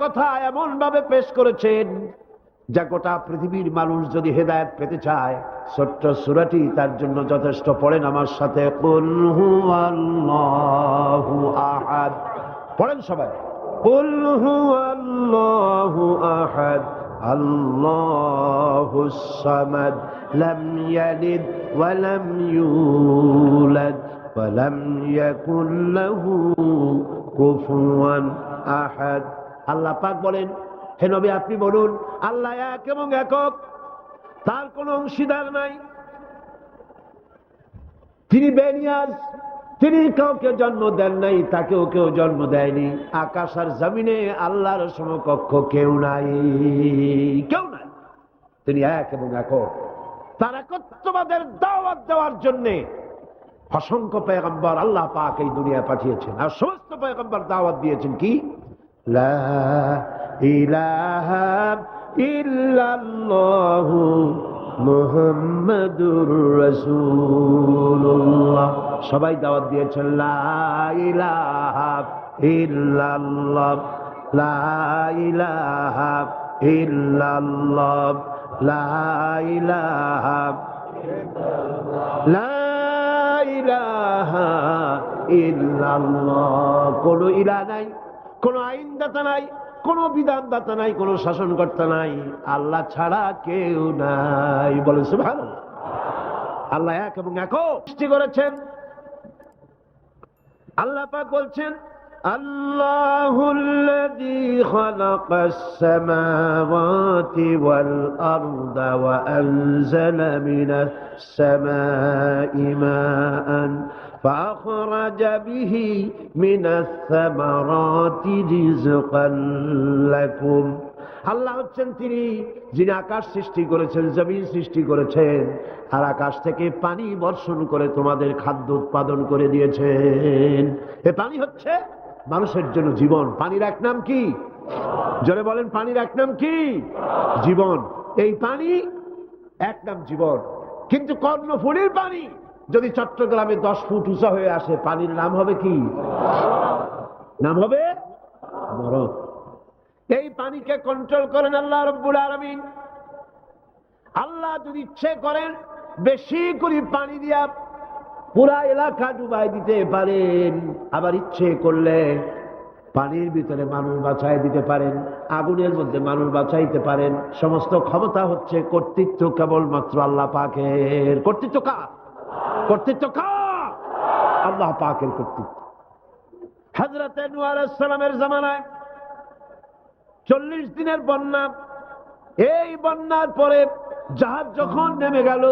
কথা এমন ভাবে পেশ করেছেন যা গোটা পৃথিবীর মানুষ যদি হেদায়েত পেতে চায় ছোট্ট সূরাটি তার জন্য যথেষ্ট। পড়েন আমার সাথে, কুল হুয়াল্লাহু আহাদ। পড়েন সবাই, কুল হুয়াল্লাহু আহাদ আল্লাহুস সামাদ লাম ইয়ালিদ ওয়া লাম ইউলাদ ওয়া লাম ইয়াকুল লাহু কুফুয়ান আহাদ। আল্লাহ পাক বলেন, হে নবী আপনি বলুন, আল্লাহ এক এবং একক, তার কোনো অংশীদার নাই, তিনি বেনিয়াজ, তিনি কাউকে জন্ম দেন নাই, তাকেও কেউ জন্ম দেয়নি। আকাশ আর জমিনে আল্লাহর সমকক্ষ কেউ নাই, কেউ নাই। তিনি এক এবং একক। তার একত্ববাদের দাওয়াত দেওয়ার জন্য অসংখ্য পয়গম্বর আল্লাহ পাক এই দুনিয়ায় পাঠিয়েছেন। আর সমস্ত পয়গম্বর দাওয়াত দিয়েছেন কি, লা ইলাহা ইল্লাল্লাহু মুহাম্মাদুর রাসূলুল্লাহ। সবাই দাওয়াত দিয়েছেন লা ইলাহা ইল্লাল্লাহ, লা ইলাহা ইল্লাল্লাহ, লা ইলাহা লা ইলাহা ইল্লাল্লাহ। কোন ইলাহ নাই, কোন আইনদাতা নাই, কোন বিধানদাতা নাই, কোন শাসনকর্তা নাই, আল্লাহ ছাড়া কেউ নাই। বলে সুবহানাল্লাহ। আল্লাহ এক এবং একক সৃষ্টি করেছেন। আল্লাহ পাক বলছেন, আল্লাহুল্লাযী খালাকাস সামাওয়াতি ওয়াল আরদা ওয়া আনজালা মিনাস সামাই মাআন فأخرج به من الثمرات رزقا لكم। আল্লাহ হচ্ছেন তিনি যিনি আকাশ সৃষ্টি করেছেন, জমিন সৃষ্টি করেছেন, আর আকাশ থেকে পানি বর্ষণ করে তোমাদের খাদ্য উৎপাদন করে দিয়েছেন। এ পানি হচ্ছে মানুষের জন্য জীবন। পানির এক নাম কি? জোরে বলেন, পানির এক নাম কি? জীবন। এই পানি এক নাম জীবন। কিন্তু কর্ণফুলীর পানি যদি চট্টগ্রামে 10 ফুট উঁচা হয়ে আসে, পানির নাম হবে কি? নাম হবে মরণ। এই পানিকে কন্ট্রোল করেন আল্লাহ রাব্বুল আলামিন। আল্লাহ যদি ইচ্ছে করেন বেশি করে পানি দিয়া পুরা এলাকা ডুবাই দিতে পারেন, আবার ইচ্ছে করলে পানির ভিতরে মানুষ বাঁচাই দিতে পারেন, আগুনের মধ্যে মানুষ বাঁচাইতে পারেন। সমস্ত ক্ষমতা হচ্ছে, কর্তৃত্ব কেবলমাত্র আল্লাহ পাকের। কর্তৃত্ব কার? কর্তৃত্ব কার? আল্লাহ পাকের কর্তৃত্ব। হযরত নূহ আলাইহিস সালামের জামানায় 40 দিনের বন্যা। এই বন্যার পরে জাহাজ যখন নেমে গেল,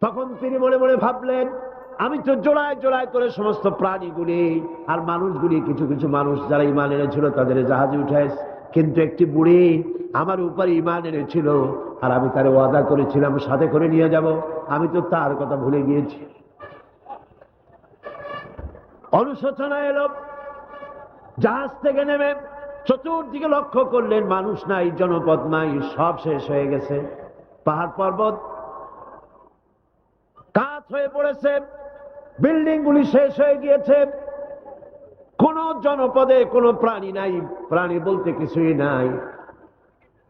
তখন তিনি মনে মনে ভাবলেন, আমি তো জোড়ায় জোড়ায় করে সমস্ত প্রাণীগুলি আর মানুষগুলি, কিছু কিছু মানুষ যারা ঈমান এনেছিল তাদের জাহাজে উঠাইছে, কিন্তু একটি বুড়ি আমার উপরে ঈমান এনেছিল আর আমি তার ওয়াদা করেছিলাম সাথে করে নিয়ে যাব, আমি তো তার কথা ভুলে গিয়েছি। অনুশোচনা এলো। জাহাজ থেকে নেমে চতুর্দিকে লক্ষ্য করলেন, মানুষ নাই, জনপদ নাই, সব শেষ হয়ে গেছে। পাহাড় পর্বত কাঠ হয়ে পড়েছে, বিল্ডিং গুলি শেষ হয়ে গিয়েছে, কোন জনপদে কোনো প্রাণী নাই, প্রাণী বলতে কিছুই নাই।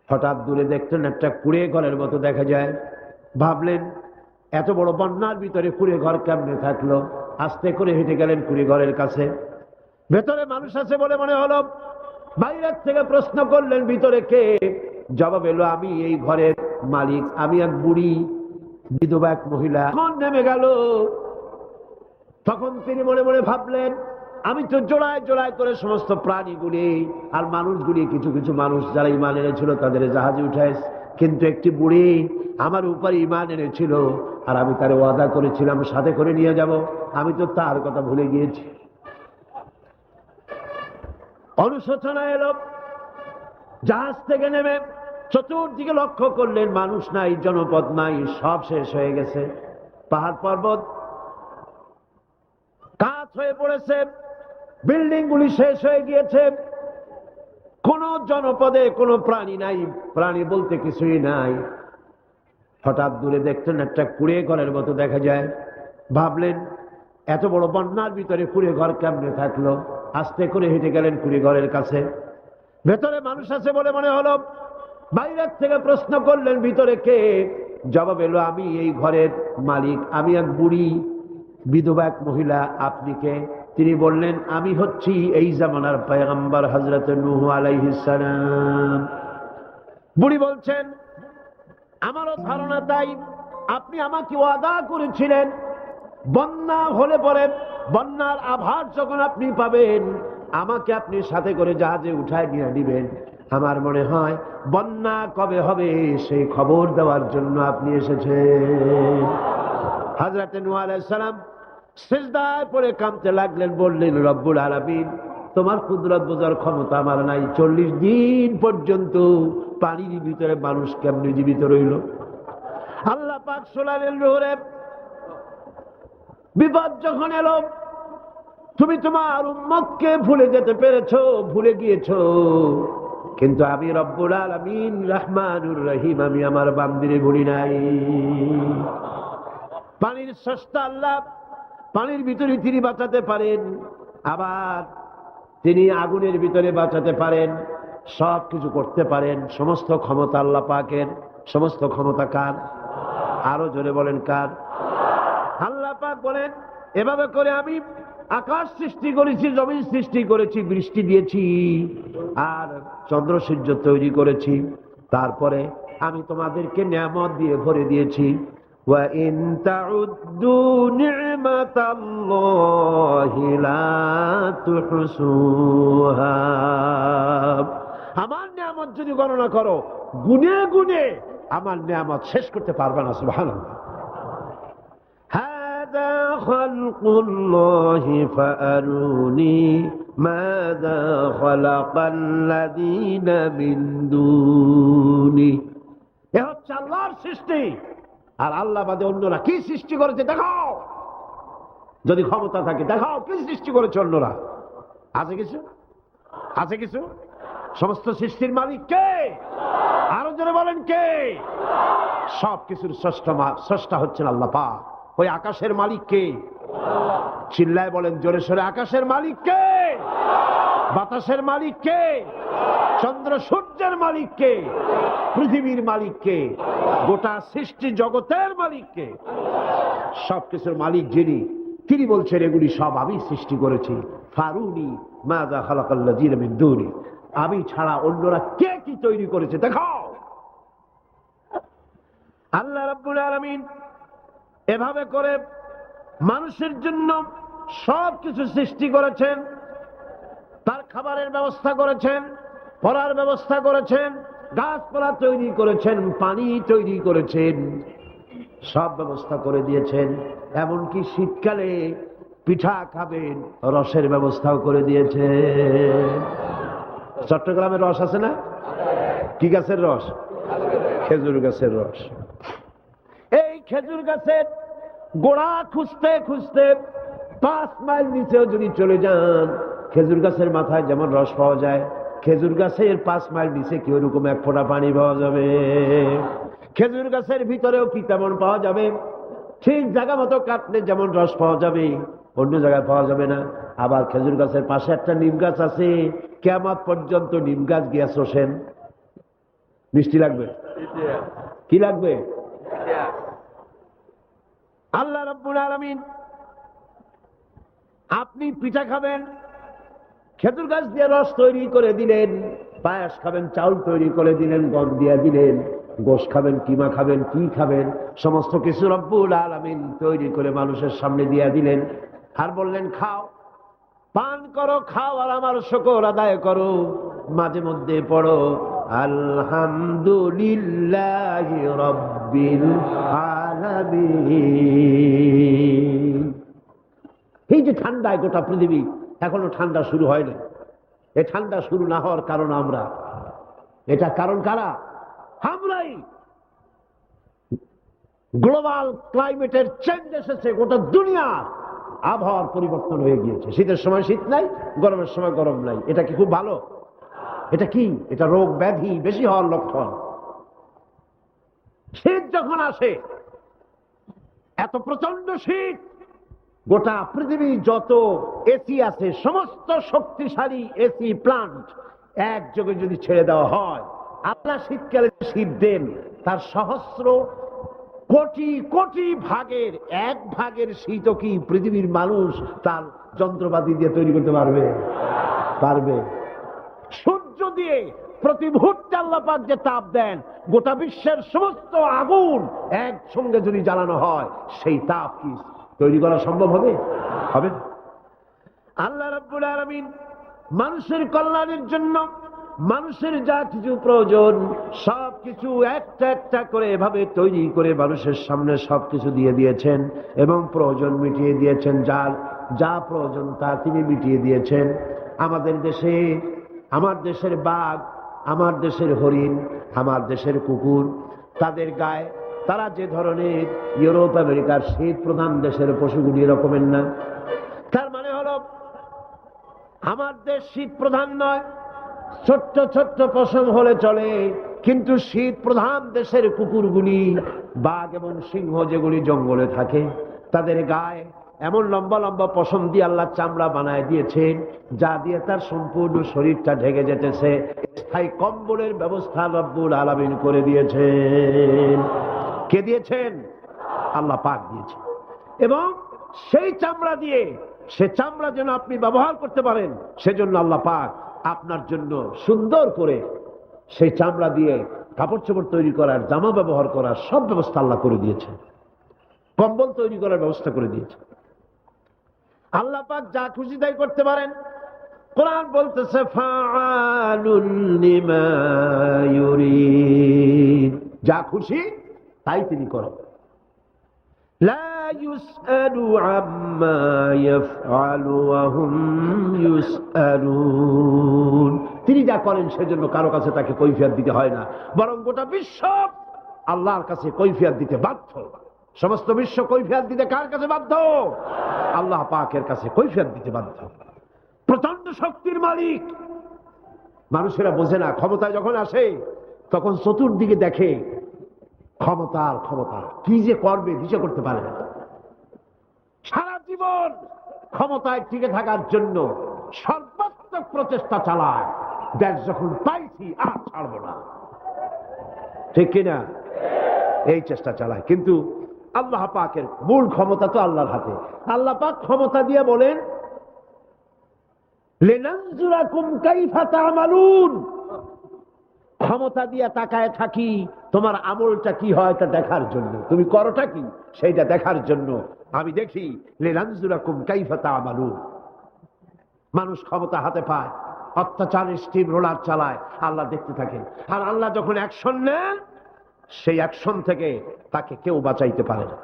হঠাৎ দূরে দেখলেন একটা কুঁড়ে ঘরের মতো দেখা যায়। ভাবলেন, এত বড় বন্যার ভিতরে কুঁড়ে ঘর কেমনে থাকলো? আস্তে করে হেঁটে গেলেন কুঁড়ে ঘরের কাছে। ভেতরে মানুষ আছে বলে মনে হলো। বাইরের থেকে প্রশ্ন করলেন, ভিতরে কে? জবাব এলো, আমি এই ঘরের মালিক, আমি এক বুড়ি বিধবা এক মহিলা। তখন নেমে গেল। তখন তিনি মনে মনে ভাবলেন, আমি তো জোড়ায় জোড়ায় করে সমস্ত প্রাণীগুলি আর মানুষগুলি, কিছু কিছু মানুষ যারা ঈমান এনেছিল তাদের জাহাজে উঠাইছে, কিন্তু একটি বুড়ি আমার উপরে ঈমান এনেছিল আর আমি তার ওয়াদা করেছিলাম সাথে করে নিয়ে যাব, আমি তো তার কথা ভুলে গিয়েছি। অনুশোচনা এলো। জাহাজ থেকে নেমে চতুর্দিকে লক্ষ্য করলেন, মানুষ নাই, জনপদ নাই, সব শেষ হয়ে গেছে। পাহাড় পর্বত কাঠ হয়ে পড়েছে, বিল্ডিং গুলি শেষ হয়ে গিয়েছে, কোন জনপদে কোনো প্রাণী নাই, প্রাণী বলতে কিছুই নাই। হঠাৎ দূরে দেখলেন একটা কুঁড়ে ঘরের মতো দেখা যায়। ভাবলেন, এত বড় বন্যার ভিতরে কুঁড়ে ঘর কেমনে থাকলো? আস্তে করে হেঁটে গেলেন কুঁড়ে ঘরের কাছে। ভেতরে মানুষ আছে বলে মনে হলো। বাইরের থেকে প্রশ্ন করলেন, ভিতরে কে? জবাব এলো, আমি এই ঘরের মালিক, আমি এক বুড়ি বিধবা এক মহিলা। আপনি কে? তিনি বললেন, আমি হচ্ছি এই জামানার পয়গম্বর হযরত নূহ আলাইহিস সালাম। বুড়ি বলছেন, আমারও ধারণা তাই। আপনি আমাকে ওয়াদা করেছিলেন বন্যা হলে পরে, বন্যার আভাস যখন আপনি পাবেন, আমাকে আপনি সাথে করে জাহাজে উঠায় নিয়ে দিবেন। আমার মনে হয় বন্যা কবে হবে সেই খবর দেওয়ার জন্য আপনি এসেছেন। হযরত নূহ আলাইহিস সালাম সিজদায় পড়ে কাঁদতে লাগলেন, বললেন, রব্বুল আলামিন, তোমার কুদরত বোঝার ক্ষমতা আমার নাই। 40 দিন পর্যন্ত পানির ভিতরে মানুষ কেমনে জীবিত রইল? আল্লাহ পাক শোনালেন, নূহে, বিপদ যখন এলো, তুমি তোমার উম্মতকে ভুলে যেতে পেরেছো, ভুলে গিয়েছো, কিন্তু আমি রব্বুল আলামিন রহমানুর রহিম, আমি আমার বান্দিরে ভুলি নাই। পানির স্রষ্টা আল্লাহ, পানির ভিতরে তিনি বাঁচাতে পারেন, আবার তিনি আগুনের ভিতরে বাঁচাতে পারেন, সব কিছু করতে পারেন। সমস্ত ক্ষমতা আল্লাহ পাকের। সমস্ত ক্ষমতা কার? আরো জোরে বলেন, কার? আল্লাহ পাক বলেন, এভাবে করে আমি আকাশ সৃষ্টি করেছি, জমিন সৃষ্টি করেছি, বৃষ্টি দিয়েছি, আর চন্দ্র সূর্য তৈরি করেছি। তারপরে আমি তোমাদেরকে নিয়ামত দিয়ে ভরে দিয়েছি। ওয়া ইন তাউদ্দু নি'মাতাল্লাহি লা তুহসুহা। আমার নিয়ামত যদি গণনা করো, গুনে গুনে আমার নিয়ামত শেষ করতে পারবে না। সুবহানাল্লাহ। হাদা খালকুল্লাহি ফাআরুনি মাযা খালাকাল্লাযীনা মিন দুনি। এ হচ্ছে আল্লাহর সৃষ্টি, আর আল্লাহ বাদে অন্যরা কি সৃষ্টি করেছে দেখাও। যদি ক্ষমতা থাকে দেখাও কি সৃষ্টি করেছে অন্যরা। আছে কিছু? আছে কিছু? সমস্ত সৃষ্টির মালিক কে? আরো জোরে বলেন, কে? সব কিছুর স্রষ্টা হচ্ছেন আল্লাহ পাক। ওই আকাশের মালিক কে? চিল্লায় বলেন জোরে সোরে, আকাশের মালিক কে? বাতাসের মালিক কে? চন্দ্র সূর্যের মালিক কে? পৃথিবীর মালিক কে? গোটা সৃষ্টি জগতের মালিক কে? সবকিছুর মালিক যিনি, তিনি বলছেন এগুলি সব আমি সৃষ্টি করেছি। ফারুনি মাযা খালাকাল্লাযীনা মিন দুনি। আমি ছাড়া অন্যরা কে কি তৈরি করেছে দেখাও। আল্লাহ রাব্বুল আলামিন এভাবে করে মানুষের জন্য সব কিছু সৃষ্টি করেছেন। তার খাবারের ব্যবস্থা করেছেন, পড়ার ব্যবস্থা করেছেন, গাছপালা তৈরি করেছেন, পানি তৈরি করেছেন, সব ব্যবস্থা করে দিয়েছেন। এমনকি শীতকালে পিঠা খাবেন, রসের ব্যবস্থাও করে দিয়েছে। চট্টগ্রামের রস আছে না? কি গাছের রস? খেজুর গাছের রস। এই খেজুর গাছের গোড়া খুঁজতে খুঁজতে 5 মাইল নিচেও যদি চলে যান, খেজুর গাছের মাথায় যেমন রস পাওয়া যায়, খেজুর গাছের 5 মাইল নিচে কি ওরকম এক ফোঁটা পানি পাওয়া যাবে? খেজুর গাছের ভিতরেও কি তেমন পাওয়া যাবে? ঠিক জায়গা মতো কাটলে যেমন রস পাওয়া যাবে, অন্য জায়গায় পাওয়া যাবে না। আবার খেজুর গাছের পাশে একটা নিম গাছ আছে, কিয়ামত পর্যন্ত নিম গাছ গিয়া শোষেন। মিষ্টি লাগবে? কি লাগবে? আল্লাহ রাব্বুল আলামিন, আপনি পিঠা খাবেন, খেজুর গাছ দিয়ে রস তৈরি করে দিলেন। পায়েস খাবেন, চাউল তৈরি করে দিলেন, গম দিয়ে দিলেন। গোশ খাবেন, কিমা খাবেন, কি খাবেন, সমস্ত কিছু রব্বুল আলামিন তৈরি করে মানুষের সামনে দিয়ে দিলেন। আর বললেন, খাও, পান করো, খাও, আর আমার শুকর আদায় করো। মাঝে মধ্যে পড়ো আলহামদুলিল্লাহি রাব্বিল আলামিন। এই যে ঠান্ডায় গোটা পৃথিবী, এখনো ঠান্ডা শুরু হয়নি। এই ঠান্ডা শুরু না হওয়ার কারণ আমরা। এটা কারণ কারা? আমরাই। গ্লোবাল ক্লাইমেটের চেঞ্জ এসেছে, গোটা দুনিয়া আবহাওয়ার পরিবর্তন হয়ে গিয়েছে। শীতের সময় শীত নাই, গরমের সময় গরম নাই। এটা কি খুব ভালো? এটা কি? এটা রোগ ব্যাধি বেশি হওয়ার লক্ষণ। শীত যখন আসে, এত প্রচন্ড শীত, গোটা পৃথিবী যত এসি আছে, সমস্ত শক্তিশালী এসি প্লান্ট একযোগে যদি ছেড়ে দেওয়া হয়, আল্লাহ শীতকালে শীত দেন, তার সহস্র কোটি কোটি ভাগের এক ভাগের শীতও কি পৃথিবীর মানুষ তার যন্ত্রপাতি দিয়ে তৈরি করতে পারবে? পারবে। সূর্য দিয়ে প্রতি মুহূর্তে আল্লাহ পাক যে তাপ দেন, গোটা বিশ্বের সমস্ত আগুন একসঙ্গে যদি জ্বালানো হয়, সেই তাপ কি তৈরি করা সম্ভব হবে? হবে না। আল্লাহ রাব্বুল আলামিন মানুষের কল্যাণের জন্য মানুষের যা কিছু প্রয়োজন সবকিছু একটা একটা করে এভাবে তৈরি করে মানুষের সামনে সবকিছু দিয়ে দিয়েছেন এবং প্রয়োজন মিটিয়ে দিয়েছেন। যার যা প্রয়োজন তা তিনি মিটিয়ে দিয়েছেন। আমাদের দেশে, আমার দেশের বাঘ, আমার দেশের হরিণ, আমার দেশের কুকুর, তাদের গায়ে তারা যে ধরনের ইউরোপ আমেরিকার শীত প্রধান দেশের পশুগুলি এরকমের না। তার মানে হলো আমার দেশ শীত প্রধান নয়, ছোট্ট ছোট্ট পশম হলে চলে, কিন্তু শীত প্রধান দেশের কুকুরগুলি, বাঘ এবং সিংহ যেগুলি জঙ্গলে থাকে, তাদের গায়ে এমন লম্বা লম্বা পশম দিয়ে আল্লাহ চামড়া বানায় দিয়েছেন, যা দিয়ে তার সম্পূর্ণ শরীরটা ঢেকে যেতেছে। স্থায়ী কম্বলের ব্যবস্থা রব্বুল আলামিন করে দিয়েছেন। কে দিয়েছেন? আল্লাহ পাক দিয়েছেন। এবং সেই চামড়া দিয়ে, সে চামড়া যেন আপনি ব্যবহার করতে পারেন, সেজন্য আল্লাহ পাক আপনার জন্য সুন্দর করে সেই চামড়া দিয়ে কাপড় চোপড় তৈরি করার, জামা ব্যবহার করার সব ব্যবস্থা আল্লাহ করে দিয়েছেন। কম্বল তৈরি করার ব্যবস্থা করে দিয়েছেন। আল্লাহ পাক যা খুশি তাই করতে পারেন। কোরআন বলতেছে ফাআলুন লিমা ইউরিদ, যা খুশি তাই তিনি করেন। লা ইউসআলু আম্মা ইয়াফআলু ওয়া হুম ইউসআলুন, তিনি যা করেন সেজন্য কারো কাছে তাকে কৈফিয়ত দিতে হয় না, বরং গোটা বিশ্ব আল্লাহর কাছে কৈফিয়ত দিতে বাধ্য। সমস্ত বিশ্ব কৈফিয়ত দিতে কার কাছে বাধ্য? আল্লাহ পাকের কাছে কৈফিয়ত দিতে বাধ্য। প্রচন্ড শক্তির মালিক। মানুষেরা বোঝে না, ক্ষমতায় যখন আসে তখন চতুর্দিকে দেখে ক্ষমতার ক্ষমতা, কি যে করবে দিশা করতে পারে না। সারা জীবন ক্ষমতায় টিকে থাকার জন্য সর্বাত্মক প্রচেষ্টা চালায়, দেশ যখন পাইছি আর ছাড়বো না, ঠিক কিনা? এই চেষ্টা চালায়। কিন্তু আল্লাহ পাকের মূল ক্ষমতা তো আল্লাহর হাতে। আল্লাহ পাক ক্ষমতা দিয়ে বলেন লিনানজুরাকুম কাইফা তা'মালুন, ক্ষমতা দিয়ে তাকায় থাকি তোমার আমলটা কি হয় তা দেখার জন্য, তুমি করোটা কি সেইটা দেখার জন্য আমি দেখি। লিনানজুরাকুম কাইফা তা'মালুন। মানুষ ক্ষমতা হাতে পায়, অত্যাচারের স্টিম রোলার চালায়, আল্লাহ দেখতে থাকেন। আর আল্লাহ যখন অ্যাকশন নেন, সেই অ্যাকশন থেকে তাকে কেউ বাঁচাইতে পারে না।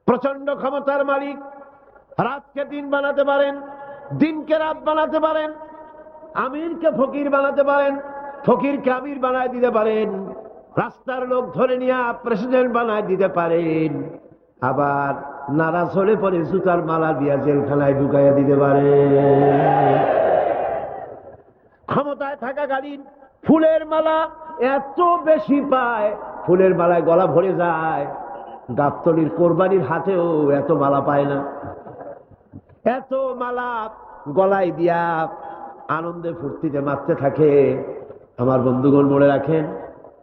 প্রচন্ড ক্ষমতার মালিক। রাতকে দিন বানাতে পারেন, দিনকে রাত বানাতে পারেন, আমিরকে ফকির বানাতে পারেন, ফকিরকে আমির বানায় দিতে পারেন, রাস্তার লোক ধরে নিয়ে প্রেসিডেন্ট বানায় দিতে পারেন, আবার নারাজ হলে পরে জুতার মালা দিয়া জেলখানায় ঢুকাইয়া দিতে পারেন। ক্ষমতায় থাকাকালীন ফুলের মালা এত বেশি পায়, ফুলের মালায় গলা ভরে যায়। গাবতলির কোরবানির হাতেও এত মালা পায় না। এত মালা গলায় দিয়া আনন্দে ফুর্তিতে মারতে থাকে। আমার বন্ধুগণ মনে রাখেন,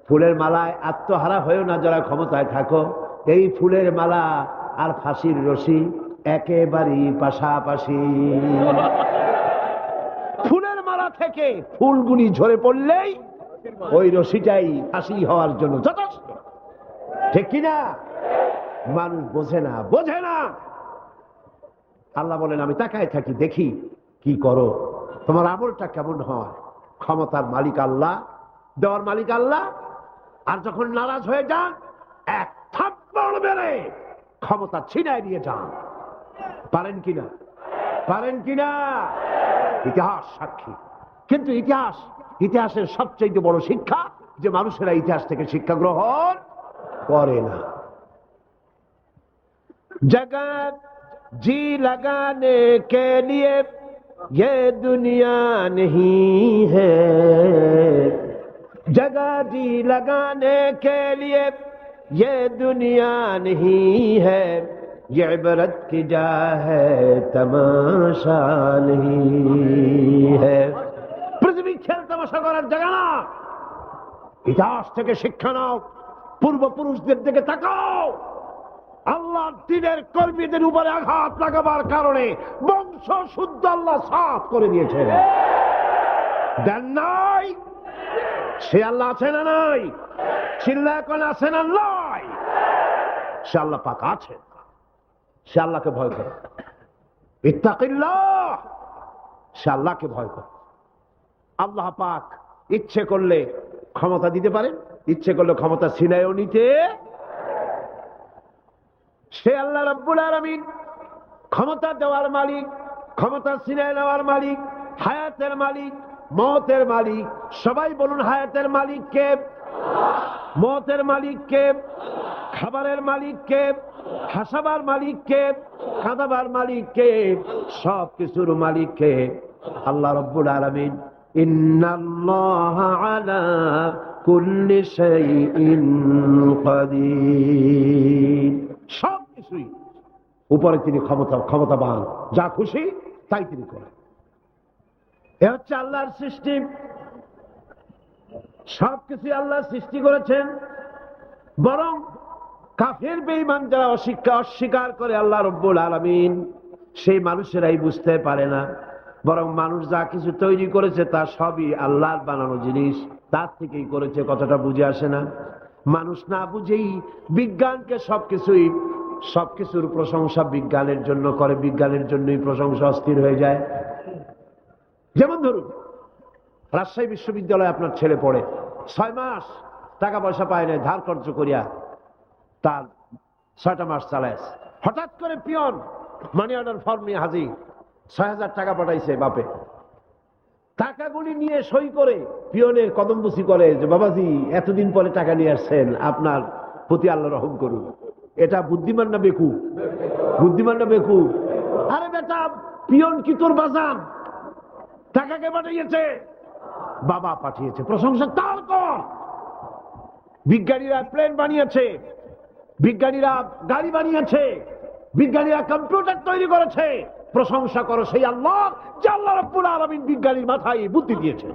ফুলের মালায় আত্মহারা হয়েও না যারা ক্ষমতায় থাকো। এই ফুলের মালা আর ফাঁসির রশি একেবারেই পাশাপাশি। ফুলের মালা থেকে ফুলগুলি ঝরে পড়লেই ওই রশিটাই ফাঁসি হওয়ার জন্য যথেষ্ট, ঠিক কিনা? মানুষ বোঝে না, বোঝে না। আল্লাহ বলেন আমি তাকায় থাকি, দেখি কি করো, তোমার আমলটা কেমন হয়। ক্ষমতার মালিক আল্লাহ, দেওয়ার মালিক আল্লাহ। আর যখন নারাজ হয়ে যান, এক থাপ্পড় মেরে ক্ষমতা ছিনায় নিয়ে যান। পারেন কিনা? পারেন কিনা? ইতিহাস সাক্ষী। কিন্তু ইতিহাসের সবচেয়ে বড় শিক্ষা যে মানুষেরা ইতিহাস থেকে শিক্ষা গ্রহণ করে না। जगत जी लगाने के लिए ये दुनिया नहीं है, जगह जी लगाने के लिए ये दुनिया नहीं है, ये इबरत की जा है तमाशा नहीं है। খেল তামাশা করার জায়গা না। ইতিহাস থেকে শিক্ষা নাও, পূর্বপুরুষদের দিকে তাকাও। আল্লাহর দ্বীনের কর্মীদের উপরে আঘাত লাগাবার কারণে বংশ শুদ্ধ আল্লাহ সাফ করে দিয়েছে। দেন নাই? সে আল্লাহ আছে না নাই? চিল্লা এখন আছে না নাই? সে আল্লাহ পাক আছে। সে আল্লাহকে ভয় করে। ইত্তাকিল্লাহ, সে আল্লাহকে ভয় করে। আল্লাহ পাক ইচ্ছে করলে ক্ষমতা দিতে পারে, ইচ্ছে করলে ক্ষমতা ছিনায়ও নিতে। সে আল্লাহ রাব্বুল আলামিন, ক্ষমতা দেওয়ার মালিক, ক্ষমতা ছিনায় নেওয়ার মালিক, হায়াতের মালিক, মওতের মালিক। সবাই বলুন, হায়াতের মালিক কে? মওতের মালিক কে? খাবারের মালিক কে? হাসাবার মালিক কে? কাঁদাবার মালিক কে? সব কিছুর মালিক কে? আল্লাহ রাব্বুল আলামিন। ইন্নাল্লাহা আলা কুল্লি শাইইন কাদির। সব কিছুই উপরে তিনি ক্ষমতাবান, যা খুশি তাই তিনি করেন। এ হচ্ছে আল্লাহর সৃষ্টি। সবকিছু আল্লাহ সৃষ্টি করেছেন। বরং কাফের বেঈমান যারা অস্বীকার করে আল্লাহ রাব্বুল আলামিন, সেই মানুষেরাই বুঝতে পারে না। বরং মানুষ যা কিছু তৈরি করেছে তা সবই আল্লাহর বানানো জিনিস, তার থেকেই করেছে। কথাটা বুঝে আসে না? মানুষ না বুঝেই বিজ্ঞানকে সবকিছুর প্রশংসা বিজ্ঞানের জন্য করে, বিজ্ঞানের জন্যই প্রশংসা অস্থির হয়ে যায়। যেমন ধরুন, রাজশাহী বিশ্ববিদ্যালয়ে আপনার ছেলে পড়ে, 6 মাস টাকা পয়সা পায় না, ধার খরচ করিয়া তার 6টা মাস চালায়। হঠাৎ করে পিয়ন মানি অর্ডার ফর্ম নিয়ে হাজির, 6,000 টাকা পাঠাইছে বাপে। টাকাগুলি নিয়ে সই করে পিয়নের কদমবুসি করে যে, বাবাজি এতদিন পরে টাকা নিয়ে আসছেন, আপনার প্রতি আল্লাহ রহম করুন। এটা বুদ্ধিমান না বেকু? বুদ্ধিমান না বেকু? আরে বেটা, পিয়ন কি তোর বাজান? টাকাকে পাঠিয়েছে? বাবা পাঠিয়েছে, প্রশংসা তার কর। বিজ্ঞানীরা প্লেন বানিয়েছে, বিজ্ঞানীরা গাড়ি বানিয়েছে, বিজ্ঞানীরা কম্পিউটার তৈরি করেছে, প্রশংসা করো সেই আল্লাহ যে আল্লাহ রাব্বুল আলামিন বিজ্ঞানীর মাথায় বুদ্ধি দিয়েছে।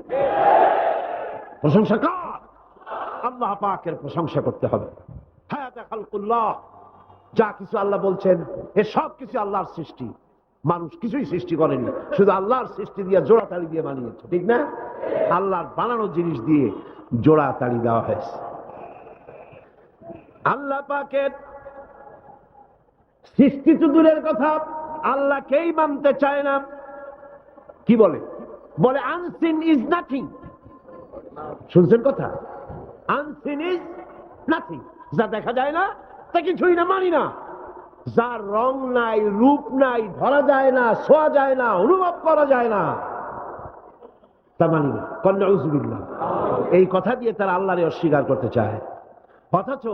প্রশংসা কার? আল্লাহ পাকের প্রশংসা করতে হবে। হায়াতা খালকুল্লাহ, যা কিছু আল্লাহ বলছেন এ সব কিছু আল্লাহর সৃষ্টি। মানুষ কিছুই সৃষ্টি করেনি, শুধু আল্লাহর সৃষ্টি দিয়ে জোড়াতালি দিয়ে বানিয়েছে, ঠিক না? আল্লাহর বানানো জিনিস দিয়ে জোড়াতালি দেওয়া হয়েছে। আল্লাহ পাকের সৃষ্টি তো দূরের কথা, আল্লাহকেই মানতে চায় না। কি বলে? বলে আনসিন ইজ নাথিং। শুনছেন কথা? Unseen is nothing. যা দেখা যায় না তা কিছুই না, মানি না। যার রং নাই, রূপ নাই, ধরা যায় না, ছোঁয়া যায় না, অনুভব করা যায় না, তা মানি না। নাউযুবিল্লাহ। এই কথা দিয়ে তারা আল্লাহরে অস্বীকার করতে চায়। অথচ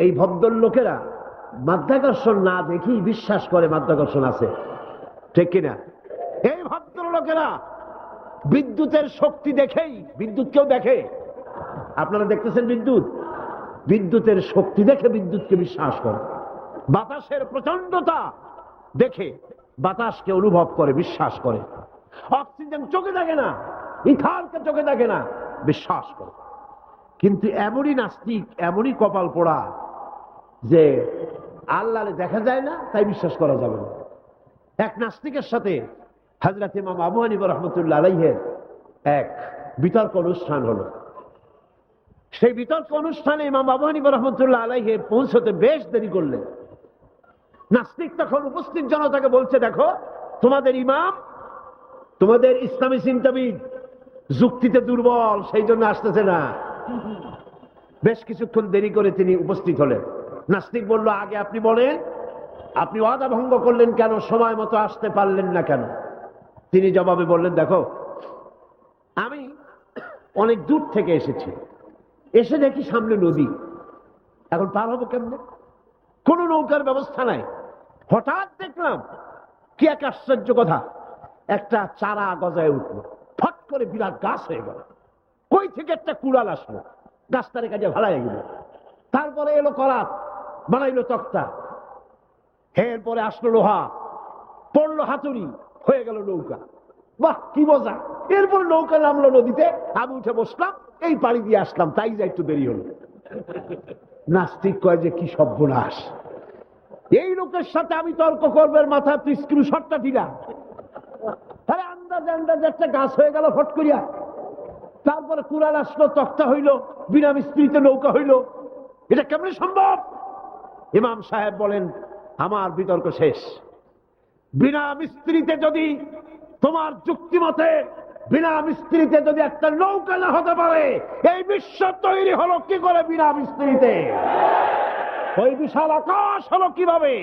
এই ভদ্রলোকেরা মাধ্যাকর্ষণ না দেখেই বিশ্বাস করে মাধ্যাকর্ষণ আছে, ঠিক কিনা? এই ভদ্রলোকেরা বিদ্যুতের শক্তি দেখেই, বিদ্যুৎ কেউ দেখে? আপনারা দেখতেছেন বিদ্যুৎ? বিদ্যুতের শক্তি দেখে বিদ্যুৎকে বিশ্বাস করে। বাতাসের প্রচন্ডতা দেখে বাতাসকে অনুভব করে, বিশ্বাস করে। অক্সিজেন চোখে দেখে না, ইথারকে চোখে দেখে না, বিশ্বাস করে। কিন্তু এমনই নাস্তিক, এমনই কপাল পোড়া যে আল্লাহরে দেখা যায় না তাই বিশ্বাস করা যাবে না। এক নাস্তিকের সাথে হযরত ইমাম আবু হানিফা রাহমাতুল্লাহ আলাইহির এক বিতর্ক অনুষ্ঠান হলো। সেই বিতর্ক অনুষ্ঠানে ইমাম আবু হানিফা রাহমাতুল্লাহ আলাইহি পৌঁছতে বেশ দেরি করলেন। নাস্তিক তখন উপস্থিত জনতাকে বলছে, দেখো তোমাদের ইমাম, তোমাদের ইসলামী চিন্তাবিদ যুক্তিতে দুর্বল, সেই জন্য আসতেছে না। বেশ কিছুক্ষণ দেরি করে তিনি উপস্থিত হলেন। নাস্তিক বলল, আগে আপনি বলেন, আপনি ওয়াদা ভঙ্গ করলেন কেন? সময় মতো আসতে পারলেন না কেন? তিনি জবাবে বললেন, দেখো আমি অনেক দূর থেকে এসেছি, এসে দেখি সামনে নদী, এখন পার হবো কেমনে? কোন নৌকার ব্যবস্থা নাই। হঠাৎ দেখলাম কি এক আশ্চর্য কথা, একটা চারা গজায় উঠলো, ফট করে বিরাট গাছ হয়ে গেল। কই থেকে একটা কুড়াল আসলো, গাছটারে কাজে ভালাই গেল। তারপরে এলো করাত, বানাইলো তক্তা, এরপরে আসলো লোহা, পড়লো হাতুড়ি, হয়ে গেল নৌকা। বাহ কি মজা। এরপর নৌকা নামলো নদীতে, আমি উঠে বসলাম, এই পাড়ি দিয়ে আসলাম, তাই যা একটু দেরি হলো। নাস্তিক কয় যে কি সর্বনাশ, এই লোকের সাথে আমি তর্ক করবে, মাথা তুই স্ক্রু শটটা দিলা। তাহলে আন্দাজে আন্দাজে একটা গাছ হয়ে গেল ফট করিয়া। তারপরে কুড়াল আসলো, তক্তা হইল, বিনা মিস্ত্রিতে নৌকা হইল। এটা কেমনে সম্ভব? ইমাম সাহেব বলেন, আমার বিতর্ক শেষ। বিনা মিস্ত্রিতে যদি, তোমার যুক্তি মতে বিনা মিস্ত্রিতে যদি একটা নৌকা না হতে পারে, এই বিশ্ব তৈরি হলো কি করে বিনা মিস্ত্রিতে? ওই বিশাল আকাশ হলো কিভাবে?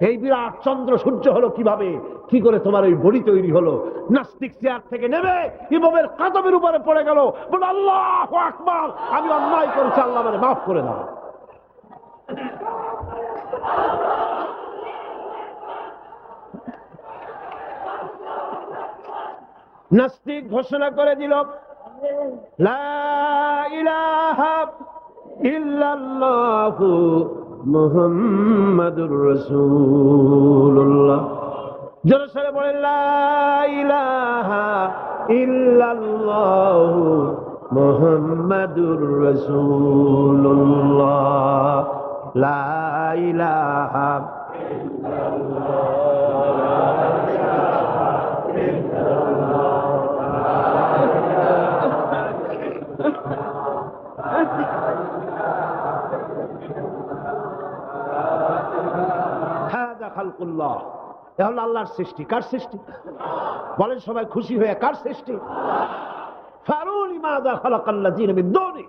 এই বিরাট চন্দ্র সূর্য হলো কিভাবে? কি করে তোমার ওই বডি তৈরি হলো? নাস্তিক চেয়ার থেকে নেমে ইমামের কাদমের উপরে পড়ে গেল, বলে আল্লাহু আকবার, আমি অন্যায় করেছি, আল্লাহ আমারে মাফ করে দাও। নাস্তিক ঘোষণা করে দিল, লা ইলাহা ইল্লাল্লাহু মুহাম্মাদুর রাসূলুল্লাহ। জোরে সরে বলেন, লা ইলাহা ইল্লাল্লাহু মুহাম্মাদুর রাসূলুল্লাহ। লা ইলাহা খালকুল্লাহ। এ হলো আল্লাহর সৃষ্টি। কার সৃষ্টি? বলেন সবাই খুশি হয়ে, কার সৃষ্টি? ফারুল মাযা খালাকাল্লাযিনা মিন দুনি।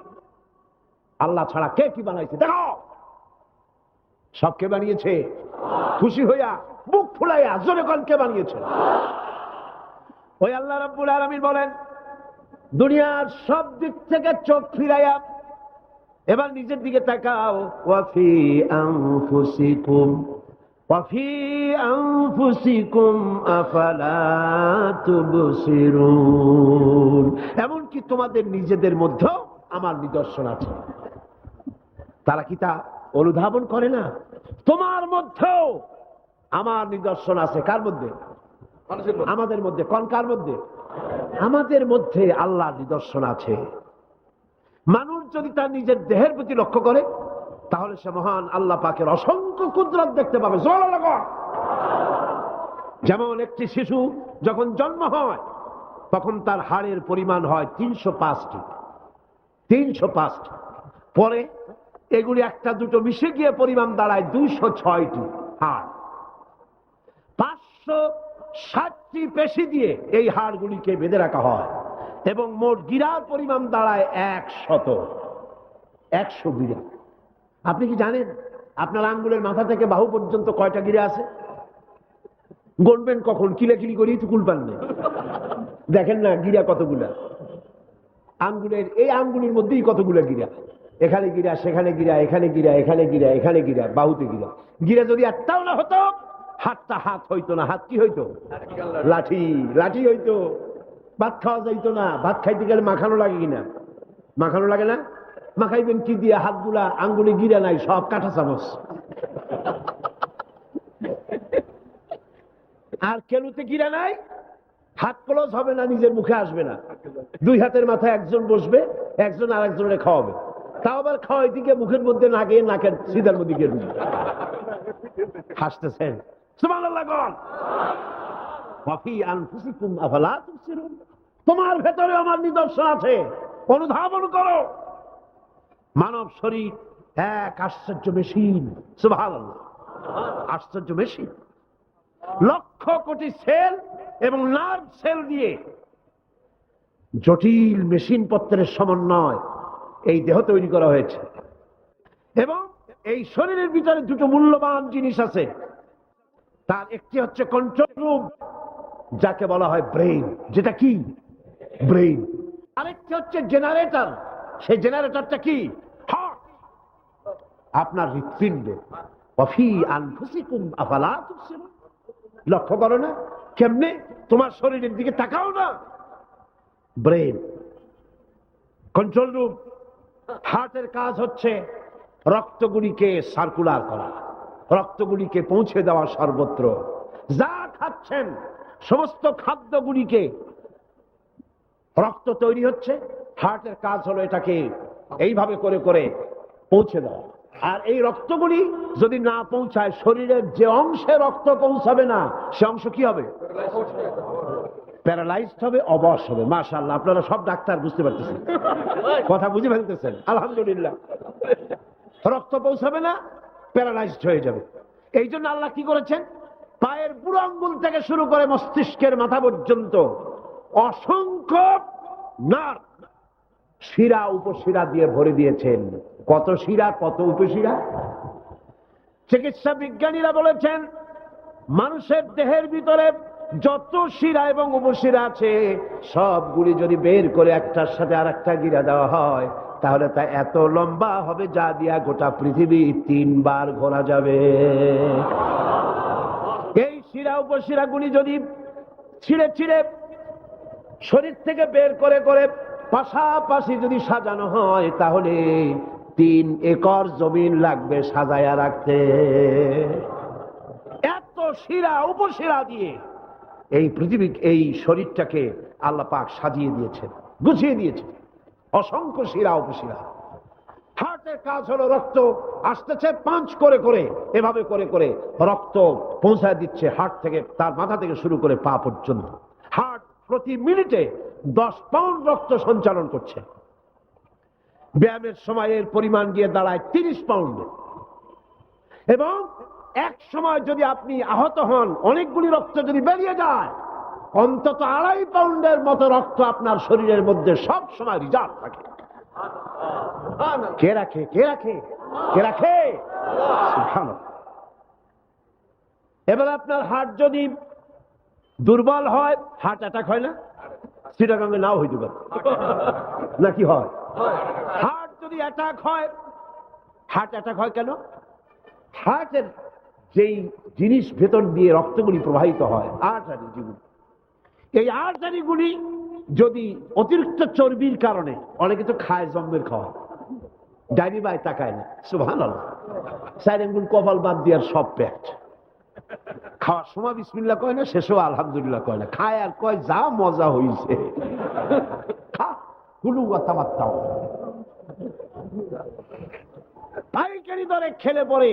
আল্লাহ ছাড়া কে কি বানাইছে দেখো। সব কে বানিয়েছে? খুশি হইয়া, বুক ফুলাইয়া জোরে কোন কে বানিয়েছে? ওই আল্লাহ রাব্বুল আলামিন বলেন, দুনিয়ার সব দিক থেকে চোখ ফিরাইয়া এবার নিজের দিকে তাকাও। ওয়াফি আনফুসিকুম ওয়াফি আনফুসিকুম আফালা তুবসিরুন। এমনকি তোমাদের নিজেদের মধ্যেও আমার নিদর্শন আছে। তারা কি তা অনুধাবন করে না? তোমার মধ্যেও আমার নিদর্শন আছে। কার মধ্যে? আমাদের মধ্যে। কোন কার মধ্যে? আমাদের মধ্যে আল্লাহর নিদর্শন আছে। মানুষ যদি তার নিজের দেহের প্রতি লক্ষ্য করে, তাহলে সে মহান আল্লাহ পাকের অসংখ্য কুদরত দেখতে পাবে। যেমন একটি শিশু যখন জন্ম হয়, তখন তার হাড়ের পরিমাণ হয় 305টি। 305টি। পরে এগুলি একটা দুটো মিশে গিয়ে পরিমাণ দাঁড়ায় 206টি হাড়। 560টি পেশি দিয়ে এই হাড়গুলিকে বেঁধে রাখা হয় এবং মোট গিরার পরিমাণ দাঁড়ায় 100 গিরা। আপনি কি জানেন আপনার আঙ্গুলের মাথা থেকে বাহু পর্যন্ত কয়টা গিরা আছে? গণবেন কখন? কিলাকিলি করি তো কুল পান না। দেখেন না গিরা কতগুলা। আঙ্গুলের এই আঙ্গুলের মধ্যেই কতগুলা গিরা। এখানে গিরা, সেখানে গিরা, এখানে গিরা, এখানে গিরা, এখানে গিরা, বাহুতে গিরা। গিরা যদি একটাও না হতো, হাতটা হাত হইতো না। হাত কি হইতো? লাঠি। লাঠি হইতো। ভাত খাওয়া যাইতো না। ভাত খাইতে গেলে মাখানো লাগে কিনা? মাখানো লাগে না? মাখাইবেন কি দিয়ে? হাতগুলা, আঙ্গুলে গিরা নাই, সব কাঁটা চামচ। আর কেলুতে গিরা নাই, হাত ক্লোজ হবে না, নিজের মুখে আসবে না। দুই হাতের মাথায় একজন বসবে, একজন আর একজনের খাওয়াবে। তাও আবার খাওয়াই দিকে মুখের মধ্যে না গিয়ে নাকের সিধার মধ্যে গিয়ে ঢুকবে। হাসতেছেন? সুবহানাল্লাহ বল। ওয়াফি আনফুসিকুম আফালা তুবসিরুন। তোমার ভেতরে আমার নিদর্শন আছে, অনুধাবন করো। মানব শরীর এক আশ্চর্য মেশিন। সুবহানাল্লাহ, আশ্চর্য মেশিন। লক্ষ কোটি সেল এবং নার্ভ সেল দিয়ে জটিল মেশিন পত্রের সমন্বয় এই দেহ তৈরি করা হয়েছে। এবং এই শরীরের ভিতরে দুটো মূল্যবান জিনিস আছে। তার একটি হচ্ছে কন্ট্রোল রুম, যাকে বলা হয় ব্রেইন। যেটা কি? ব্রেইন। আরেকটি হচ্ছে জেনারেটর। সেই জেনারেটরটা কি? হার্ট, আপনার হৃৎপিণ্ডে। ওয়াফি আনফুসিকুম আফালা তুবসিরুন। লক্ষ্য করো না? কেমনে? তোমার শরীরের দিকে তাকাও না। Brain, control room. হার্টের কাজ হচ্ছে রক্তগুলিকে সার্কুলার করা, রক্তগুলিকে পৌঁছে দেওয়া সর্বত্র। যা খাচ্ছেন সমস্ত খাদ্যগুলিকে রক্ত তৈরি হচ্ছে, হার্টের কাজ হলো এটাকে এইভাবে করে করে পৌঁছে দেওয়া। আর এই রক্তগুলি যদি না পৌঁছায়, শরীরের যে অংশে রক্ত পৌঁছাবে না সে অংশ কি হবে? প্যারালাইজড হবে, অবশ হবে। মাশাআল্লাহ, আপনারা সব ডাক্তার বুঝতে পারতেছেন, কথা বুঝে ফেলতেছেন, আলহামদুলিল্লাহ। রক্ত পৌঁছাবে না, প্যারালাইজড হয়ে যাবে। এই জন্য আল্লাহ কি করেছেন, পায়ের বুড়ো আঙ্গুল থেকে শুরু করে মস্তিষ্কের মাথা পর্যন্ত অসংখ্য নার্ভ, শিরা উপশিরা দিয়ে ভরে দিয়েছেন। কত শিরা, কত উপশিরা! চিকিৎসা বিজ্ঞানীরা বলেছেন মানুষের দেহের ভিতরে যত শিরা এবং উপশিরা আছে সবগুলি যদি বের করে একটার সাথে আর একটা গিরা দেওয়া হয় তাহলে তা এত লম্বা হবে যা দিয়া গোটা পৃথিবী 3 বার ঘোরা যাবে। এই শিরা উপশিরাগুলি যদি ছিঁড়ে ছিঁড়ে শরীর থেকে বের করে করে পাশাপাশি যদি সাজানো হয় তাহলে 3 একর জমিন লাগবে সাজায়া রাখতে। এত শিরা উপশিরা দিয়ে এই পৃথিবী, এই শরীরটাকে আল্লাহ পাক সাজিয়ে দিয়েছেন, গুছিয়ে দিয়েছেন। অসংখ্য শিরা উপশিরা। হার্টের কাজ হলো রক্ত আসতেছে পাঞ্চ করে করে, এভাবে করে করে রক্ত পৌঁছায় দিচ্ছে হার্ট থেকে, তার মাথা থেকে শুরু করে পা পর্যন্ত। হার্ট প্রতি মিনিটে 10 পাউন্ড রক্ত সঞ্চালন করছে। ব্যায়ামের সময় এর পরিমাণ গিয়ে দাঁড়ায় 30 পাউন্ডে। এবং এক সময় যদি আপনি আহত হন, অনেকগুলি রক্ত যদি বেরিয়ে যায়, অন্তত 2.5 পাউন্ডের মতো রক্ত আপনার শরীরের মধ্যে সব সময় রিজার্ভ থাকে। কে রাখে? কে রাখে? কে রাখে? সুবহানাল্লাহ। এবার আপনার হার্ট যদি দুর্বল হয়, হার্ট অ্যাটাক হয় না? চিটাগাঙ্গে নাও হইতে পারে, নাকি হয়? হার্ট যদি অ্যাটাক হয়, হার্ট অ্যাটাক হয় কেন? হার্টের যেই জিনিস ভেতর দিয়ে রক্তগুলি প্রবাহিত হয়, আর্টারি যেগুলি, এই আর্টারিগুলি যদি অতিরিক্ত চর্বির কারণে, অনেকে তো খায় জম্মের খাওয়া, ডাইনি বাই তাকায় না, সুবহানাল্লাহ, 4 আঙ্গুল কপাল বাদ দিয়ার সব পেট, খাওয়ার সময় বিসমিল্লাহ কয় না, শেষও আলহামদুলিল্লাহ কয় না, খায় আর কয় যা মজা হইছে, খা হুলু কথাবার্তাও পাইকারি দরে খেলে পরে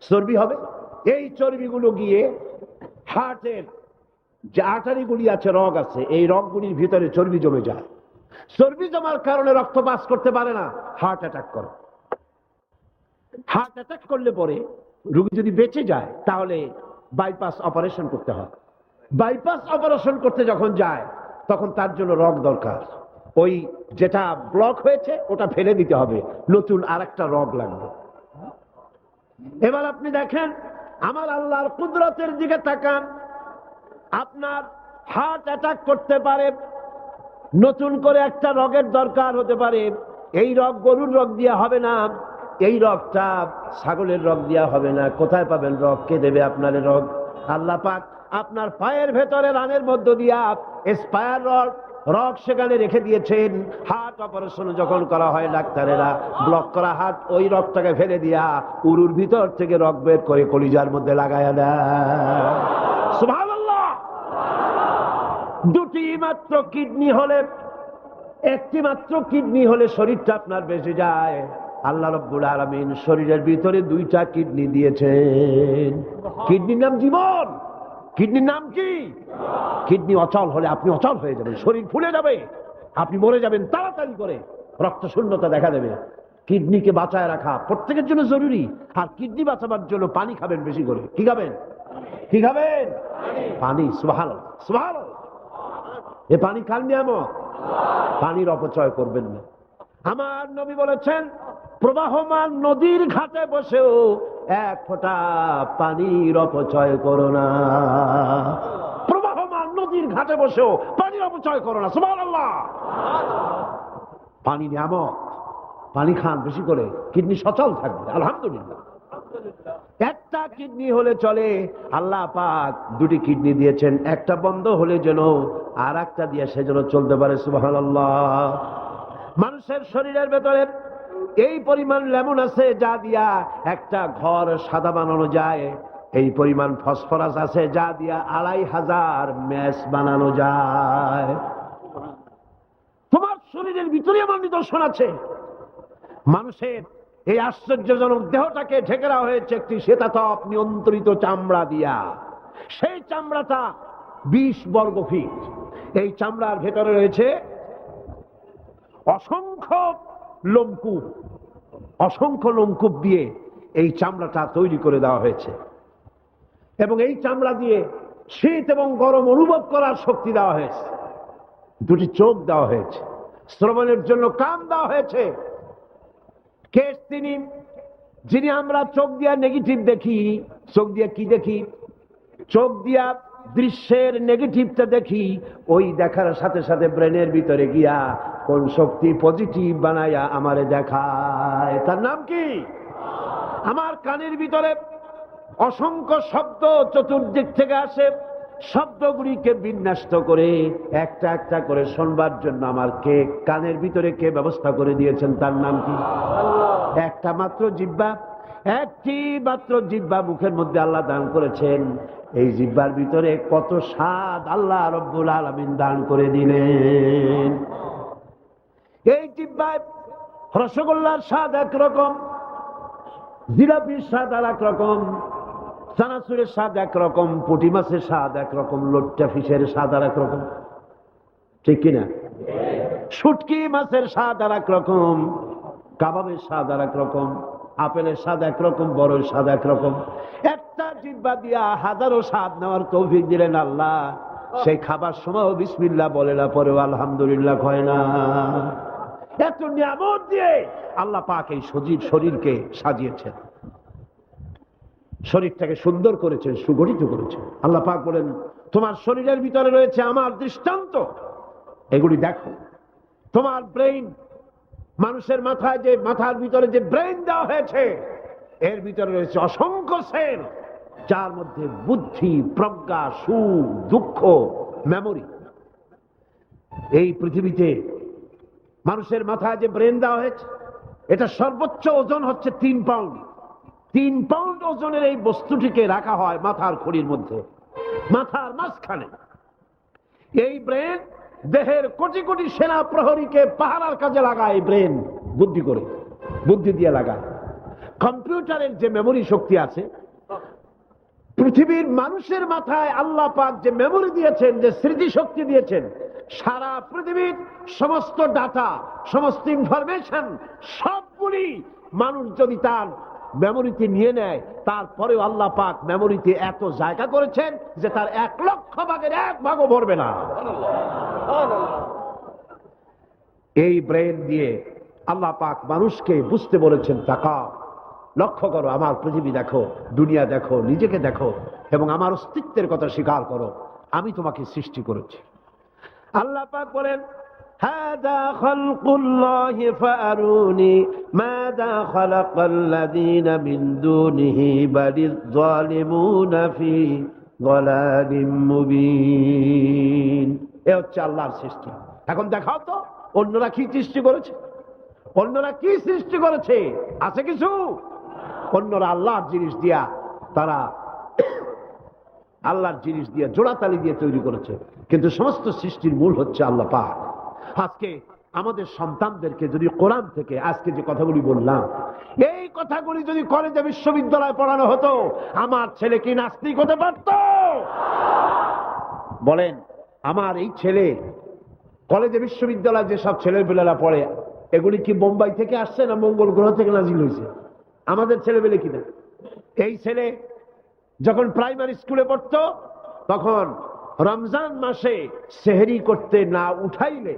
চর্বি হবে। এই চর্বিগুলো গিয়ে হার্টের যে আর্টারিগুলি আছে, রগ আছে, এই রগগুলির ভিতরে চর্বি জমে যায়। চর্বি জমার কারণে রক্ত পাস করতে পারে না, হার্ট অ্যাটাক করে। হার্ট অ্যাটাক করলে পরে রোগী যদি বেঁচে যায় তাহলে বাইপাস অপারেশন করতে হয়। বাইপাস অপারেশন করতে যখন যায় তখন তার জন্য রগ দরকার। ওই যেটা ব্লক হয়েছে ওটা ফেলে দিতে হবে, নতুন আরেকটা রগ লাগবে। এবার আপনি দেখেন আমার আল্লাহর কুদরতের দিকে তাকান। আপনার হার্ট অ্যাটাক করতে পারে, নতুন করে একটা রগের দরকার হতে পারে। এই রগ গরুর রগ দিয়া হবে না, এই রগটা ছাগলের রগ দিয়া হবে না। কোথায় পাবেন রগ? কে দেবে আপনার রগ? আল্লাহ পাক আপনার পায়ের ভেতরে রানের মধ্য দিয়া স্পায়ার রগ সেখানে রেখে দিয়েছেন। হার্ট অপারেশন যখন করা হয় ডাক্তারেরা ব্লক করা হার্ট, ওই রগটাকে ফেলে দিয়া উরুর ভিতর থেকে রগ বের করে কলিজার মধ্যে লাগায়া দেয়। সুবহানাল্লাহ। 2টি মাত্র কিডনি হলে, 1টি মাত্র কিডনি হলে শরীরটা আপনার বেঁচে যায়। আল্লাহ রাব্বুল আলামিন শরীরের ভিতরে 2টা কিডনি দিয়েছেন। কিডনির নাম জীবন। কিডনির নাম কি? কিডনি অচল হলে আপনি অচল হয়ে যাবেন, শরীর ফুলে যাবে, আপনি মরে যাবেন তাড়াতাড়ি করে, রক্ত শূন্যতা দেখা দেবে। কিডনিকে বাঁচায় রাখা প্রত্যেকের জন্য জরুরি। আর কিডনি বাঁচাবার জন্য পানি খাবেন বেশি করে। কি খাবেন? কি খাবেন? পানি। সুবহানাল্লাহ, সুবহানাল্লাহ। এ পানি কার নিয়ামত, পানির অপচয় করবেন না। আমার নবী বলেছেন প্রবাহমান নদীর ঘাটে বসেও 1 ফোঁটা পানির অপচয় করো না। প্রবাহমান নদীর ঘাটে বসেও পানির অপচয় করো না। সুবহানাল্লাহ। পানি নিয়ামত, পানি খান বেশি করে, কিডনি সচল থাকবে। আলহামদুলিল্লাহ। একটা কিডনি হলে চলে, আল্লাহ পাক 2টি কিডনি দিয়েছেন, একটা বন্ধ হলে যেন আর একটা দিয়ে সে যেন চলতে পারে। সুবহানাল্লাহ। মানুষের শরীরের ভেতরে এই পরিমাণ লেমন আছে যা দিয়া একটা ঘর সাদা বানানো যায়, এই পরিমাণ ফসফরাস আছে যা দিয়া 2500 ম্যাচ বানানো যায়। তোমার শরীরের ভিতরে আমার নিদর্শন আছে। মানুষের এই আশ্চর্যজনক দেহটাকে ঢেকে দেওয়া হয়েছে একটি শীতাতপ নিয়ন্ত্রিত চামড়া দিয়া। সেই চামড়াটা 20 বর্গ ফিট। এই চামড়ার ভেতরে রয়েছে অসংখ্য লোমকূপ। অসংখ্য লোমকূপ দিয়ে এই চামড়াটা তৈরি করে দেওয়া হয়েছে এবং এই চামড়া দিয়ে শীত এবং গরম অনুভব করার শক্তি দেওয়া হয়েছে। দুটি চোখ দেওয়া হয়েছে, শ্রবণের জন্য কান দেওয়া হয়েছে। কে তিনি যিনি আমরা চোখ দিয়া নেগেটিভ দেখি? চোখ দিয়া কি দেখি? চোখ দিয়া দৃশ্যের নেগেটিভটা দেখি। ওই দেখার সাথে সাথে ব্রেনের ভিতরে গিয়া কোন শক্তি পজিটিভ বানায়া আমারে দেখায়। তার নাম কি? আমার কানের ভিতরে অসংখ্য শব্দ চতুর্দিক থেকে আসে। শব্দগুলিকে বিন্যস্ত করে একটা একটা করে শুনবার জন্য আমার কে কানের ভিতরে কে ব্যবস্থা করে দিয়েছেন? তার নাম কি? একটা মাত্র জিহ্বা, একটি মাত্র জিহ্বা মুখের মধ্যে আল্লাহ দান করেছেন। এই জিহ্বার ভিতরে কত স্বাদ আল্লাহ রব্বুল আলামিন দান করে দিলেন। এই জিহ্বায় রসগোল্লার স্বাদ একরকম, জিলাপির স্বাদ আর একরকম, চানাচুরের স্বাদ একরকম, পুঁটি মাছের স্বাদ একরকম, লোট্টা ফিশের স্বাদ আর একরকম, ঠিক কিনা? শুটকি মাছের স্বাদ আর একরকম, কাবাবের স্বাদ আর একরকম, আপেলের স্বাদ একরকম, বড়ের স্বাদ একরকম। একটা জিহ্বা দিয়া হাজারো স্বাদ নেওয়ার তৌফিক দিলেন আল্লাহ। সেই খাবার সময়ও বিসমিল্লাহ বলে না, পরেও আলহামদুলিল্লাহ কয় না। এত নিয়ামত দিয়ে আল্লাহ পাক এই শরীরকে সাজিয়েছেন, শরীরটাকে সুন্দর করেছেন, সুগঠিত করেছেন। আল্লাহ পাক বলেন তোমার শরীরের ভিতরে রয়েছে আমার দৃষ্টান্ত, এগুলি দেখো। তোমার ব্রেইন, মানুষের মাথায় যে মাথার ভিতরে যে ব্রেইন দেওয়া হয়েছে, এর ভিতরে রয়েছে অসংখ্য সেল, যার মধ্যে বুদ্ধি, প্রজ্ঞা, সুখ, দুঃখ, মেমোরি। এই পৃথিবীতে মানুষের মাথায় যে ব্রেন দেওয়া হয়েছে, এটা সর্বোচ্চ ওজন হচ্ছে 3 পাউন্ড। 3 পাউন্ড ওজনের এই বস্তুটিকে রাখা হয় মাথার খুঁড়ির মধ্যে, মাথার মাঝখানে। এই ব্রেন দেহের কোটি কোটি সেনা প্রহরীকে পাহারার কাজে লাগায়। এই ব্রেন বুদ্ধি করে, বুদ্ধি দিয়ে লাগায়। কম্পিউটারের যে মেমোরি শক্তি আছে, পৃথিবীর মানুষের মাথায় আল্লাহ পাক যে মেমোরি দিয়েছেন, যে স্মৃতি শক্তি দিয়েছেন, সারা পৃথিবীর সমস্ত ডাটা, সমস্ত ইনফরমেশন সবগুলি মানুষ যদি তার মেমোরিতে নিয়ে নেয়, তারপরেও আল্লাহ পাক মেমোরিতে এত জায়গা করেছেন যে তার 1 লক্ষ ভাগের 1 ভাগও ভরবে না। এই ব্রেন দিয়ে আল্লাহ পাক মানুষকে বুঝতে বলেছেন, তাকাও, লক্ষ্য করো, আমার পৃথিবী দেখো, দুনিয়া দেখো, নিজেকে দেখো এবং আমার অস্তিত্বের কথা স্বীকার করো। আমি তোমাকে সৃষ্টি করেছি। আল্লাহ পাক বলেন হাদা খালকুল্লাহি ফাআরুনি মাযা খালাকাল্লাযীনা মিন দুনিহি বালিয যালিমুনা ফি যালালিম মুবিন। এ হচ্ছে আল্লাহর সৃষ্টি। এখন দেখাও তো অন্যরা কি সৃষ্টি করেছে, অন্যরা কি সৃষ্টি করেছে? আছে কিছু? অন্যরা আল্লাহর জিনিস দিয়া, তারা আল্লাহর জিনিস দিয়ে জোড়াতালি দিয়ে তৈরি করেছে, কিন্তু সমস্ত সৃষ্টির মূল হচ্ছে আল্লাহ পাক। আজকে আমাদের সন্তানদেরকে যদি কোরআন থেকে আজকে যে কথাগুলি বললাম, এই কথাগুলি যদি কলেজে বিশ্ববিদ্যালয়ে পড়ানো হতো, আমার ছেলে কি নাস্তিক হতে পারত? বলেন, আমার এই ছেলে কলেজে বিশ্ববিদ্যালয়ে যেসব ছেলেপেলেরা পড়ে, এগুলি কি বোম্বাই থেকে আসছে না মঙ্গল গ্রহ থেকে নাজিল হয়েছে? আমাদের ছেলেপেলে কিনা? এই ছেলে যখন প্রাইমারি স্কুলে পড়তো, তখন রমজান মাসে সেহরি করতে না উঠাইলে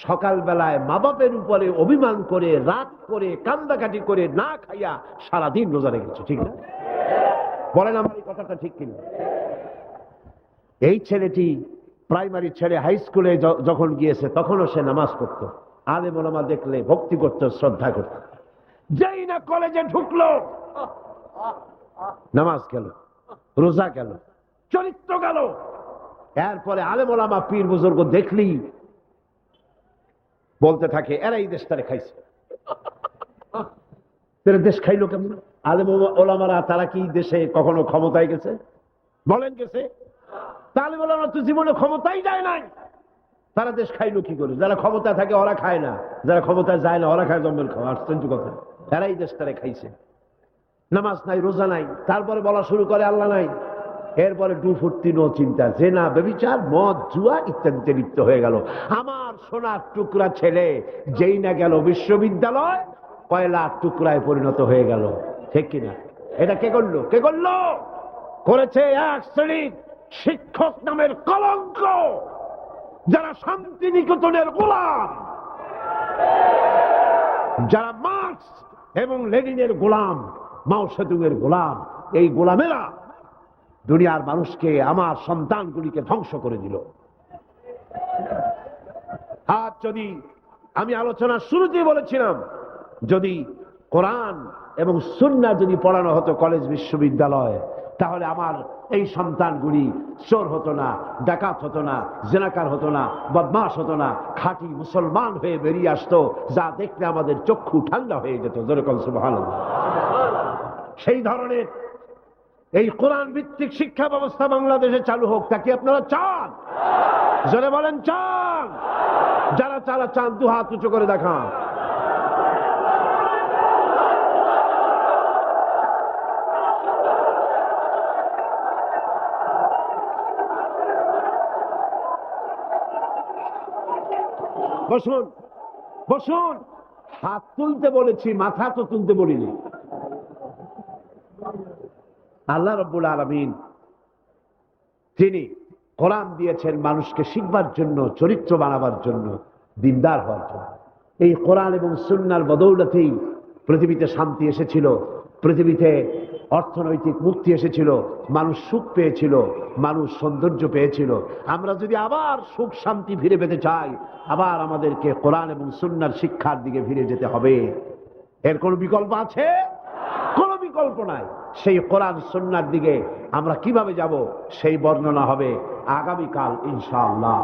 সকালবেলায় মা বাপের উপরে অভিমান করে, রাগ করে, কান্দাকাটি করে না খাইয়া সারাদিন রোজা রেখেছে, ঠিক না? বলেন আমার এই কথাটা ঠিক কিনা? এই ছেলেটি প্রাইমারি ছেড়ে হাই স্কুলে যখন গিয়েছে, তখনও সে নামাজ পড়তো, আলেম ওলামা দেখলে ভক্তি করত, শ্রদ্ধা করত। যেই না কলেজে ঢুকলো, নামাজ গেল, রোজা গেল, চরিত্র গেল। এরপরে আলেম ওলামা পীর বুজুর্গ দেখলি বলতে থাকে, এরা এই দেশটারে খাইছে। দেশ খাইলো কেমন? আলেম ওলামারা তারা কি দেশে কখনো ক্ষমতায় গেছে? বলেন গেছে? আলেম ওলামারা তো জীবনে ক্ষমতাই যায় নাই। তারা দেশ খাইলো কি করে? যারা ক্ষমতা থাকে ওরা খায় না, যারা ক্ষমতা যায় না ওরা খায় জম্বেল খাওয়া। আশ্চর্য কথা, তারাই দেশ তারা খাইছে। নামাজ নাই, রোজা নাই, তারপরে বলা শুরু করে আল্লাহ নাই। এরপরে ফুর্তি নো চিন্তা, জেনা, ব্যভিচার, মদ, জুয়া ইত্যাদিতে লিপ্ত হয়ে গেল। আমার সোনার টুকরা ছেলে যেই না গেল বিশ্ববিদ্যালয়, কয়লার টুকরায় পরিণত হয়ে গেল। ঠিক কিনা? এটা কে করলো? কে করলো? করেছে এক শ্রেণীর শিক্ষক নামের কলঙ্ক, যারা শান্তিনিকেতনের গোলাম, যারা মার্কস এবং লেনিনের গোলাম, মাও সেতুংয়ের গোলাম। এই গোলামেরা দুনিয়ার মানুষকে, আমার সন্তানগুলিকে ধ্বংস করে দিল। আজ যদি আমি আলোচনার শুরুতেই বলেছিলাম, যদি কোরআন এবং সুন্নাহ যদি পড়ানো হতো কলেজ বিশ্ববিদ্যালয়, তাহলে আমার এই সন্তানগুলি চোর হতো না, ডাকাত হতো না, জেনাকার হতো না, বদমাশ হতো না, খাঁটি মুসলমান হয়ে বেরিয়ে আসতো, যা দেখলে আমাদের চক্ষু ঠান্ডা হয়ে যেত। যেরকম সুবহানাল্লাহ। সেই ধরনের এই কোরআন ভিত্তিক শিক্ষা ব্যবস্থা বাংলাদেশে চালু হোক, তা কি আপনারা চান? যারা বলেন চান, যারা চালা চান দু হাত উঁচু করে দেখান। বসুন, বসুন। হাত তুলতে বলেছি, মাথা তো তুলতে বলিনি। আল্লাহ রাব্বুল আলামিন তিনি কোরআন দিয়েছেন মানুষকে শিখবার জন্য, চরিত্র বানাবার জন্য, দিনদার হওয়ার জন্য। এই কোরআন এবং সুন্নাহর বদৌলতেই পৃথিবীতে শান্তি এসেছিল, পৃথিবীতে অর্থনৈতিক মুক্তি এসেছিল, মানুষ সুখ পেয়েছিল, মানুষ সৌন্দর্য পেয়েছিল। আমরা যদি আবার সুখ শান্তি ফিরে পেতে চাই, আবার আমাদেরকে কোরআন এবং সুন্নাহর শিক্ষার দিকে ফিরে যেতে হবে। এর কোনো বিকল্প আছে? কোনো বিকল্প নাই। সেই কোরআন সুন্নাহর দিকে আমরা কিভাবে যাব, সেই বর্ণনা হবে আগামীকাল ইনশাআল্লাহ।